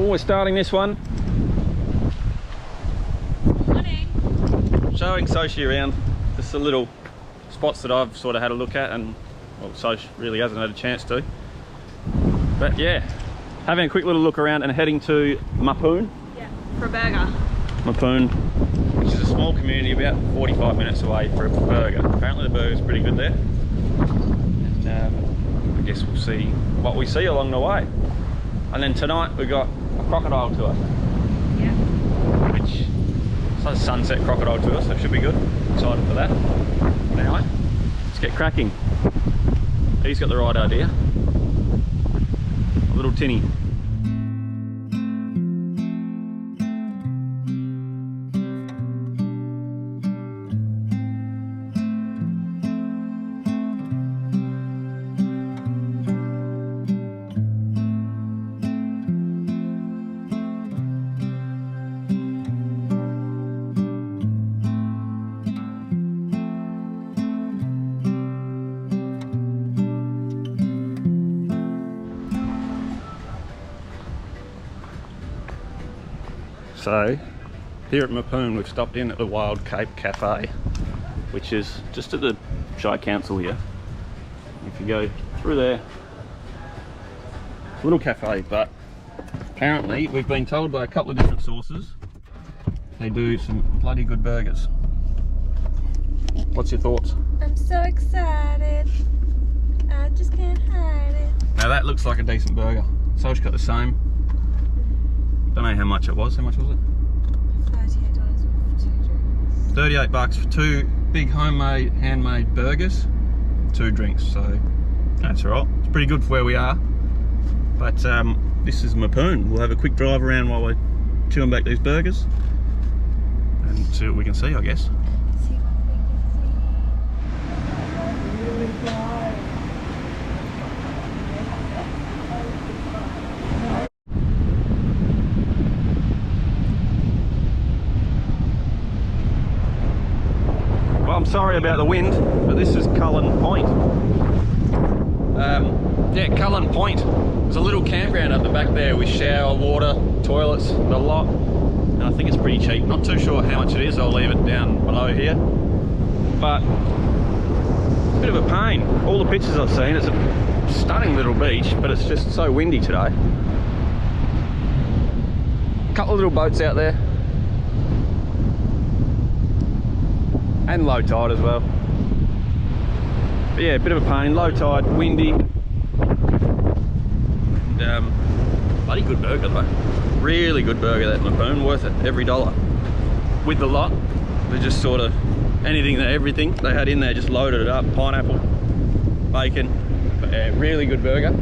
we're starting this one. Morning. Showing Sochi around just the little spots that I've sort of had a look at, and well, Soch really hasn't had a chance to. But yeah, having a quick little look around and heading to Mapoon. Yeah, for a burger. Mapoon, which is a small community about 45 minutes away for a burger. Apparently the burger's pretty good there. And I guess we'll see what we see along the way. And then tonight we got a crocodile tour. Yeah. Which is a sunset crocodile tour, so it should be good. Excited for that. But anyway, let's get cracking. He's got the right idea. A little tinny. So, here at Mapoon we've stopped in at the Wild Cape Cafe, which is just at the Shire Council here. If you go through there, little cafe, but apparently we've been told by a couple of different sources they do some bloody good burgers. What's your thoughts? I'm so excited. I just can't hide it. Now that looks like a decent burger. Soch got the same. Don't know how much it was. How much was it? $38 for 2 drinks. 38 bucks for 2 big homemade, handmade burgers, 2 drinks. So that's all right. It's pretty good for where we are. But this is Mapoon. We'll have a quick drive around while we're chewing back these burgers and see what we can see, I guess. See what we can see. I'm sorry about the wind, but this is Cullen Point. Yeah, Cullen Point. There's a little campground up the back there with shower, water, toilets, the lot. And I think it's pretty cheap. Not too sure how much it is. I'll leave it down below here. But it's a bit of a pain. All the pictures I've seen, it's a stunning little beach, but it's just so windy today. A couple of little boats out there. And low tide as well. But yeah, a bit of a pain, low tide, windy. And, bloody good burger though. Really good burger, that Mapoon, worth it, every dollar. With the lot, they just sort of, everything they had in there, just loaded it up. Pineapple, bacon, but yeah, really good burger.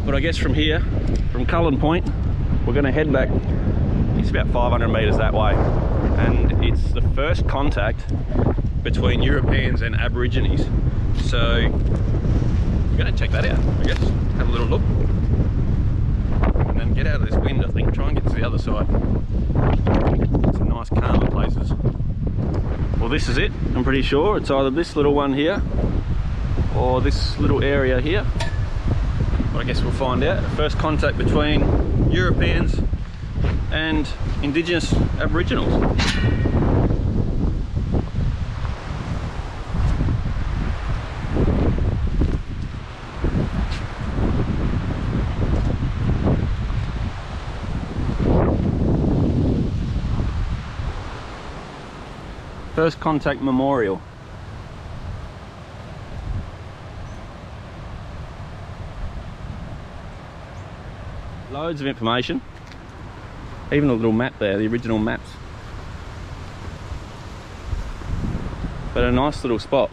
But I guess from here, from Cullen Point, we're gonna head back. It's about 500 meters that way. And it's the first contact between Europeans and Aborigines. So we're going to check that out, I guess. Have a little look. And then get out of this wind, I think. Try and get to the other side. Some nice calmer places. Well, this is it, I'm pretty sure. It's either this little one here or this little area here. But I guess we'll find out. First contact between Europeans and Indigenous Aboriginals. First Contact Memorial. Loads of information. Even a little map there, the original maps. But a nice little spot.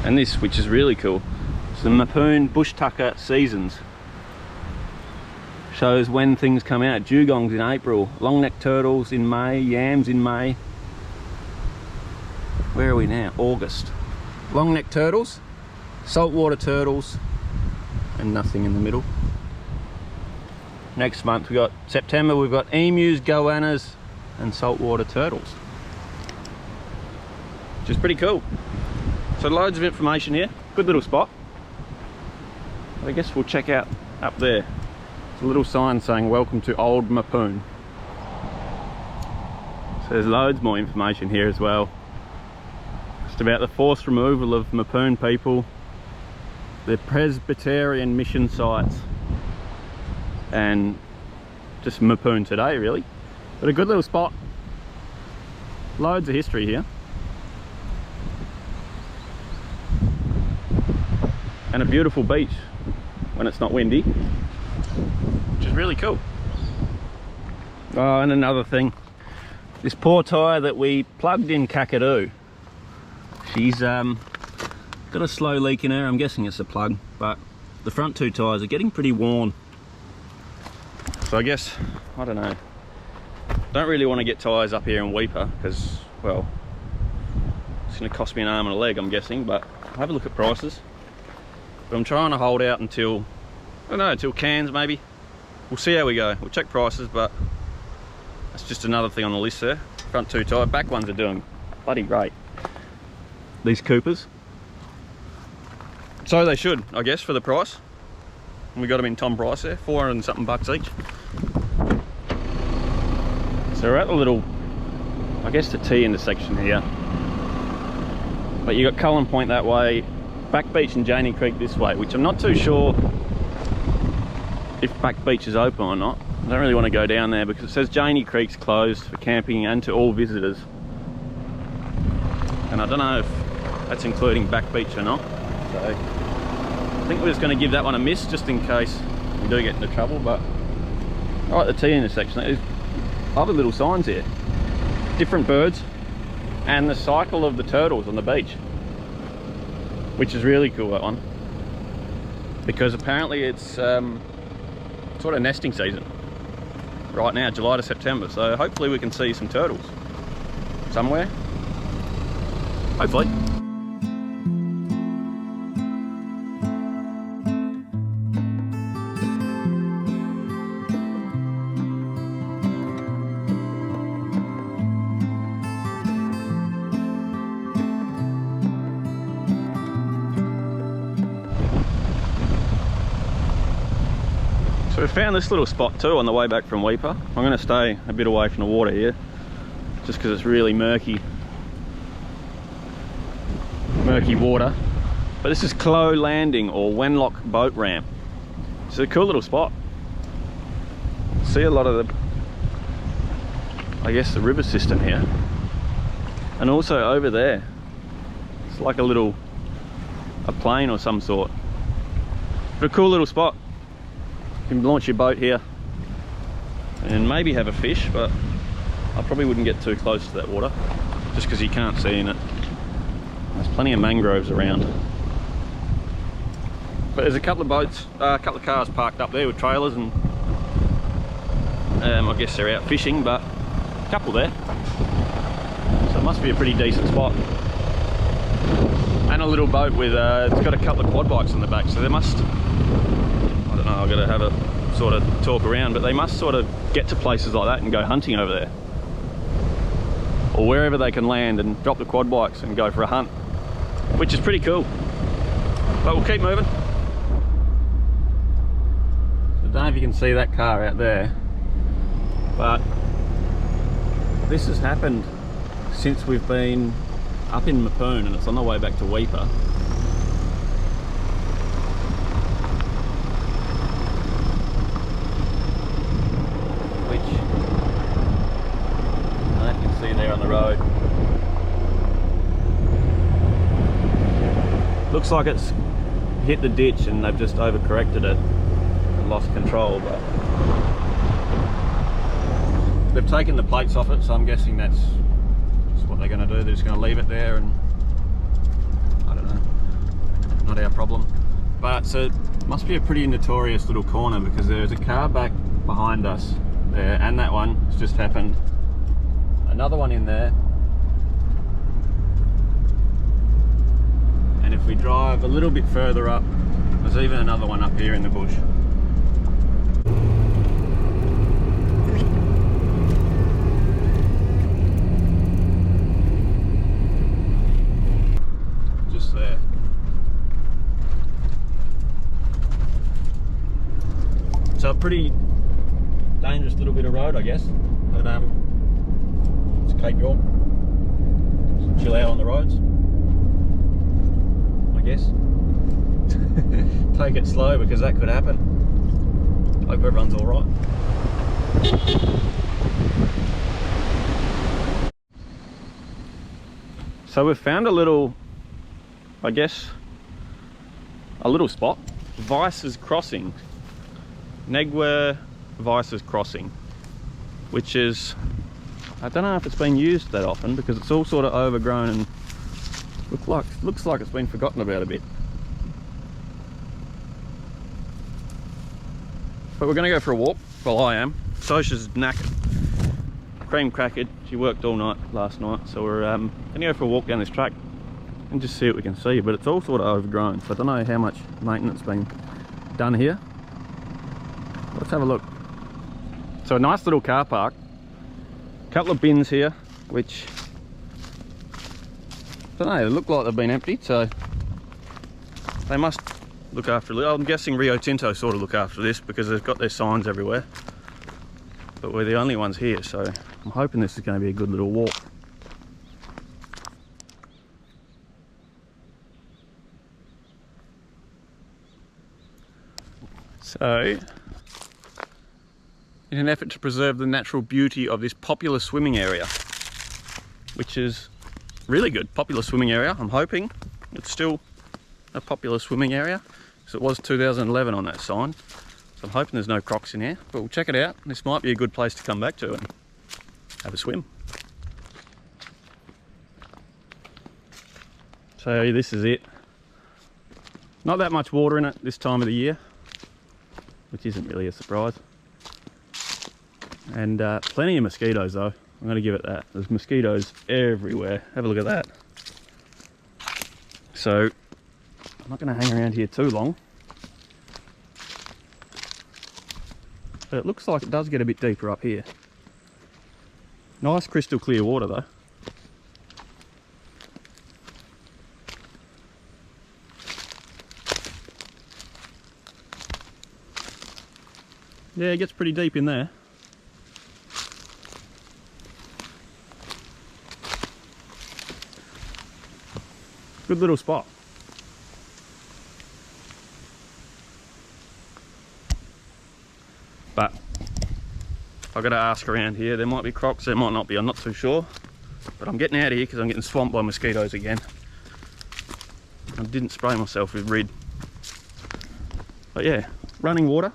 And this, which is really cool, it's the Mapoon Bush Tucker Seasons. Shows when things come out. Dugongs in April, long-necked turtles in May, yams in May. Where are we now? August. Long-necked turtles, saltwater turtles, and nothing in the middle. Next month we got September, we've got emus, goannas and saltwater turtles, which is pretty cool. So loads of information here, good little spot. I guess we'll check out up there. There's a little sign saying welcome to Old Mapoon. So there's loads more information here as well. Just about the forced removal of Mapoon people, the Presbyterian mission sites, and just Mapoon today really. But a good little spot. Loads of history here. And a beautiful beach when it's not windy, which is really cool. Oh, and another thing, this poor tyre that we plugged in Kakadu, she's got a slow leak in her. I'm guessing it's a plug, but the front two tyres are getting pretty worn. So I guess, I don't know, don't really want to get tyres up here in Weipa because, well, it's going to cost me an arm and a leg, I'm guessing, but I'll have a look at prices. But I'm trying to hold out until, I don't know, until Cairns maybe. We'll see how we go. We'll check prices, but that's just another thing on the list there. Front two tyre, back ones are doing bloody great. These Coopers. So they should, I guess, for the price. And we got them in Tom price there, 400 and something bucks each. So we're at the little, I guess the T intersection here. But you got Cullen Point that way, Back Beach and Janey Creek this way, which I'm not too sure if Back Beach is open or not. I don't really want to go down there because it says Janey Creek's closed for camping and to all visitors. And I don't know if that's including Back Beach or not. So I think we're just going to give that one a miss just in case we do get into trouble. But I like the T intersection. There's other little signs here. Different birds and the cycle of the turtles on the beach, which is really cool, that one, because apparently it's sort of nesting season right now, July to September, so hopefully we can see some turtles somewhere, hopefully. So we found this little spot too on the way back from Weipa. I'm going to stay a bit away from the water here, just because it's really murky water. But this is Clow Landing, or Wenlock boat ramp. It's a cool little spot. See a lot of the, I guess, the river system here. And also over there, it's like a plane or some sort. But a cool little spot. You can launch your boat here and maybe have a fish, but I probably wouldn't get too close to that water just because you can't see in it. There's plenty of mangroves around. But there's a couple of boats, a couple of cars parked up there with trailers, and I guess they're out fishing, but a couple there. So it must be a pretty decent spot. And a little boat with, it's got a couple of quad bikes on the back, so they must, I don't know, I've got to have a sort of talk around, but they must sort of get to places like that and go hunting over there. Or wherever they can land and drop the quad bikes and go for a hunt, which is pretty cool. But we'll keep moving. So I don't know if you can see that car out there, but this has happened since we've been up in Mapoon, and it's on the way back to Weipa. There on the road. Looks like it's hit the ditch and they've just overcorrected it and lost control, but they've taken the plates off it, so I'm guessing that's what they're going to do. They're just going to leave it there, and I don't know, not our problem. But so it must be a pretty notorious little corner, because there's a car back behind us there, and that one has just happened. Another one in there, and if we drive a little bit further up, there's even another one up here in the bush. Just there. pretty dangerous little bit of road, I guess. But it's Cape York. Chill out on the roads, I guess. Take it slow because that could happen. Hope everyone's all right. So we've found a little, I guess, a little spot. Weispa's Crossing. Negwa Weispa's Crossing. Which is, I don't know if it's been used that often because it's all sort of overgrown and looks like it's been forgotten about a bit. But we're going to go for a walk. Well, I am. Sosha's knackered. Cream crackered. She worked all night last night, so we're going to go for a walk down this track and just see what we can see. But it's all sort of overgrown, so I don't know how much maintenance has been done here. Let's have a look. So a nice little car park. A couple of bins here, which I don't know, they look like they've been emptied, so they must look after it. I'm guessing Rio Tinto sort of look after this because they've got their signs everywhere. But we're the only ones here, so I'm hoping this is going to be a good little walk. So, in an effort to preserve the natural beauty of this popular swimming area, which is really good, popular swimming area. I'm hoping it's still a popular swimming area, because it was 2011 on that sign. So I'm hoping there's no crocs in here, but we'll check it out. This might be a good place to come back to and have a swim. So this is it. Not that much water in it this time of the year, which isn't really a surprise. And plenty of mosquitoes though. I'm going to give it that. There's mosquitoes everywhere. Have a look at that. So I'm not going to hang around here too long. But it looks like it does get a bit deeper up here. Nice crystal clear water though. Yeah, it gets pretty deep in there. Good little spot. But I've got to ask around here. There might be crocs, there might not be, I'm not too sure. But I'm getting out of here because I'm getting swamped by mosquitoes again. I didn't spray myself with Rid. But yeah, running water.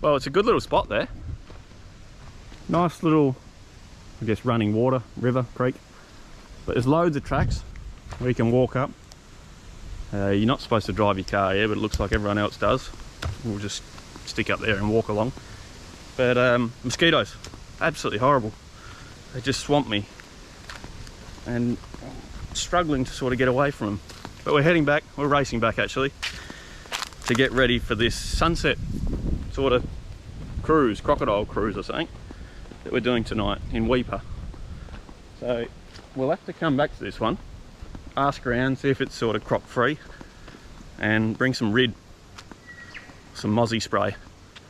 Well, it's a good little spot there. Nice little, I guess, running water, river, creek. But there's loads of tracks where you can walk up. You're not supposed to drive your car here, but it looks like everyone else does. We'll just stick up there and walk along. But mosquitoes, absolutely horrible. They just swamp me. And I'm struggling to sort of get away from them. But we're heading back, we're racing back actually, to get ready for this sunset sort of cruise, crocodile cruise or something, that we're doing tonight in Weipa. So we'll have to come back to this one, ask around, see if it's sort of croc free, and bring some Rid, some mozzie spray.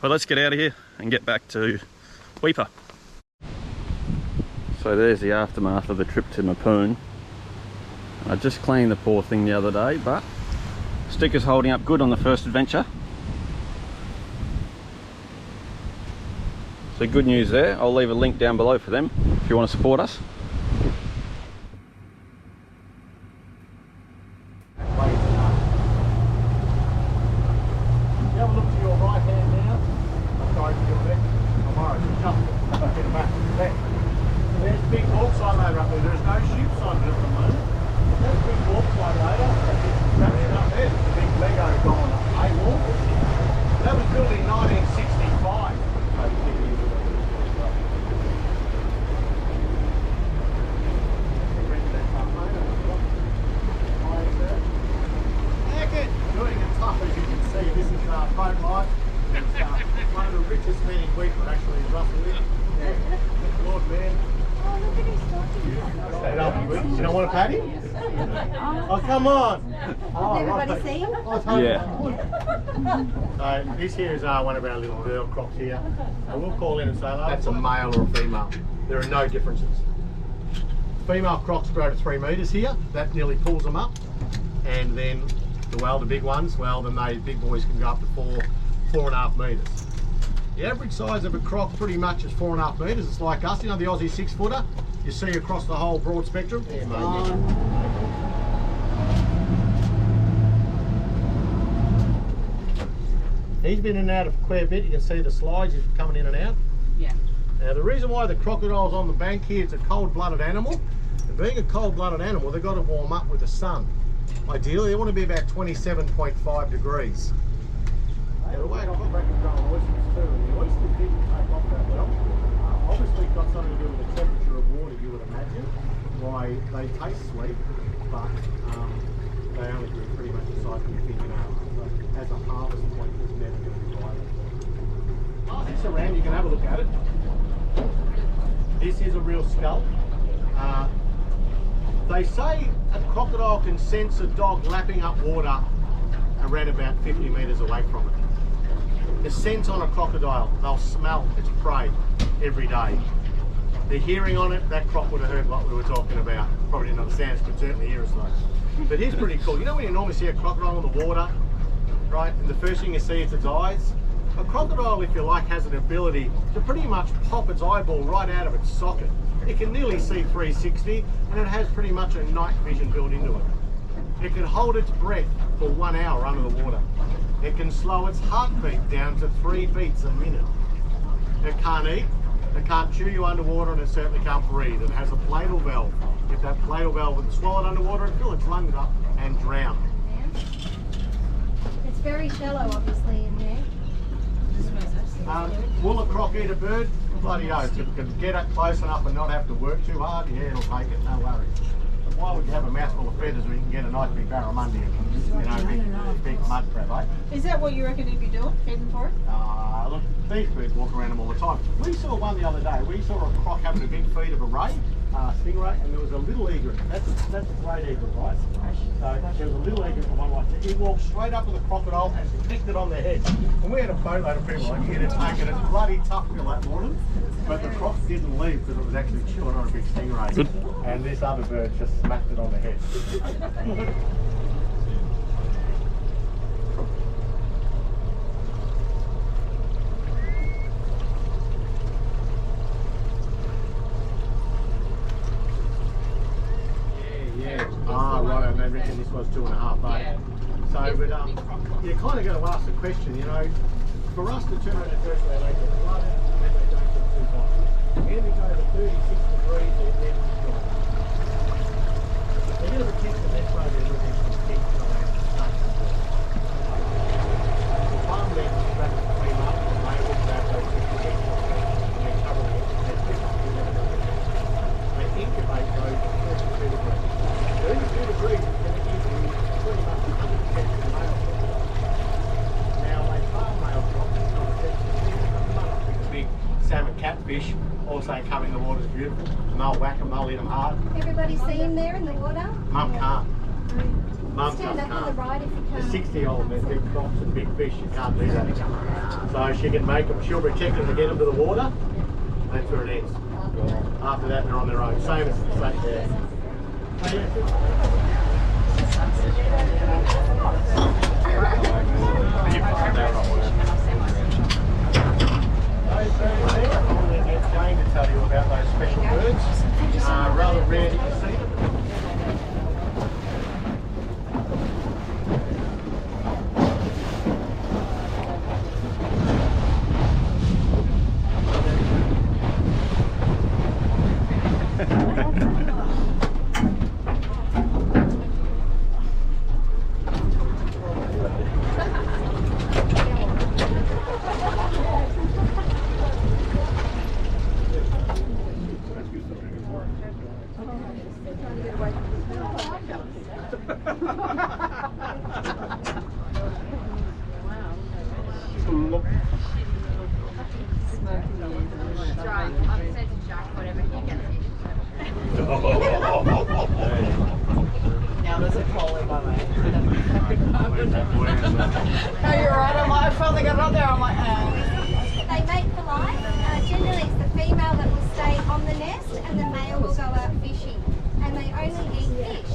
But let's get out of here and get back to Weipa. So there's the aftermath of the trip to Mapoon. I just cleaned the poor thing the other day, but sticker's holding up good on the first adventure. So good news there. I'll leave a link down below for them if you want to support us. Have a look to your right hand now. I'm sorry, to your left. I'm alright, jump. Get it back. Left. There's big walk sign later up there. There's no sheep sign at the moment. There's big walk sign later. That's up there. There's a big Lego going up. A-walk. That was built in 1965. Doing it tough, as you can see. This is You don't want to pat him? Oh, come on. Oh, Everybody see him? Yeah. This here is one of our little girl crocs here. I will call in and say, that's a male or a female. There are no differences. Female crocs grow to 3 metres here. That nearly pulls them up. And then the big ones, then they big boys can go up to 4.5 metres. The average size of a croc pretty much is 4.5 metres. It's like us, you know, the Aussie 6-footer. You see across the whole broad spectrum. Yeah, he's been in and out of quite a bit. You can see the slides, he's coming in and out. Yeah. Now the reason why the crocodile's on the bank here, it's a cold-blooded animal. And being a cold-blooded animal, they've got to warm up with the sun. Ideally, they want to be about 27.5 degrees. Now the way I've got back and growing oysters too, and the oysters didn't take off that well. Obviously it's got something to do with the temperature of water, you would imagine. Why they taste sweet, but they only do pretty much the size of your fingernail. So as a harvest point, it's never going to be viable. Pass this around, you can have a look at it. This is a real skull. They say a crocodile can sense a dog lapping up water around about 50 metres away from it. The scent on a crocodile, they'll smell its prey every day. The hearing on it, that croc would have heard what we were talking about. Probably didn't understand, but certainly hear us though. But here's pretty cool. You know when you normally see a crocodile in the water, right? And the first thing you see is its eyes. A crocodile, if you like, has an ability to pretty much pop its eyeball right out of its socket. It can nearly see 360, and it has pretty much a night vision built into it. It can hold its breath for 1 hour under the water. It can slow its heartbeat down to 3 beats a minute. It can't eat, it can't chew you underwater, and it certainly can't breathe. It has a platal valve. If that platal valve was swallowed underwater, it'd fill its lungs up and drown. It's very shallow, obviously, in there. Will a croc eat a bird? Bloody oath. If it can get up close enough and not have to work too hard, yeah, it'll take it, no worries. But why would you have a mouthful of feathers when you can get a nice big barramundi, you know, big mud crab, eh? Is that what you reckon he'd be doing, heading for it? Look, these birds walk around them all the time. We saw one the other day. We saw a croc having a big feed of a ray, stingray, and there was a little egret. That's a great egret, right? So there was a little egret for one like that. He walked straight up to the crocodile and picked it on the head. And we had a boatload of people like here to take it. It's bloody tough till that morning. But the croc didn't leave because it was actually chilling on a big stingray. Good. And this other bird just smacked it on the head. Right, and they reckon this was 2.5, eh? So, but you kind of got to ask the question, you know, for us to turn over the first way, they get blood and then they don't get too hot. When we go to 36 degrees, they're dead to dry. They're going to protect the next way they're looking to keep going to start to work. The farm land is rather clean up and they will grab those 60 eggs and they cover them with they incubate those at 32 degrees. 32 degrees is going to give you pretty much 100% of the male crop. Now, a farm male crop is not a the big salmon catfish also come in the water is beautiful. And they'll whack them, they'll hit them hard. Everybody see him there in the water? Mum can't. Mum just Stand up on the can't. right if you can. The 60-year-old, there's big crocs and big fish, you can't do that. So she can make them, she'll protect them to get them to the water. That's where it ends. After that, they're on their own. Same as the same there. It's going to tell you about those special birds. Rather rare that you see them. Now does it fall in my way? No, you're right. I'm like, I finally got it up there. I'm like, They mate for life. Generally, it's the female that will stay on the nest and the male will go out fishing. And they only eat fish.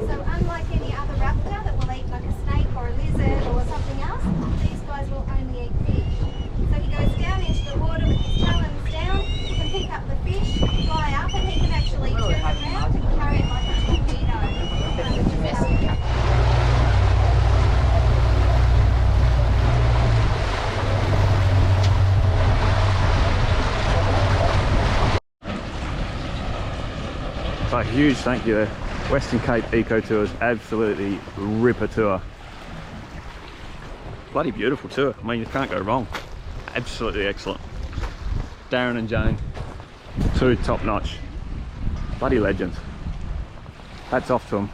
So unlike any other raptor that will eat like a snake or a lizard or something else, these guys will only eat fish. So he goes down into the water with his talons down, he can pick up the fish, fly up, and he can actually turn it around and carry it like a torpedo. So a huge thank you there. Western Cape Eco Tours, absolutely ripper tour. Bloody beautiful tour. I mean, you can't go wrong. Absolutely excellent. Darren and Jane, two top notch. Bloody legends. Hats off to them.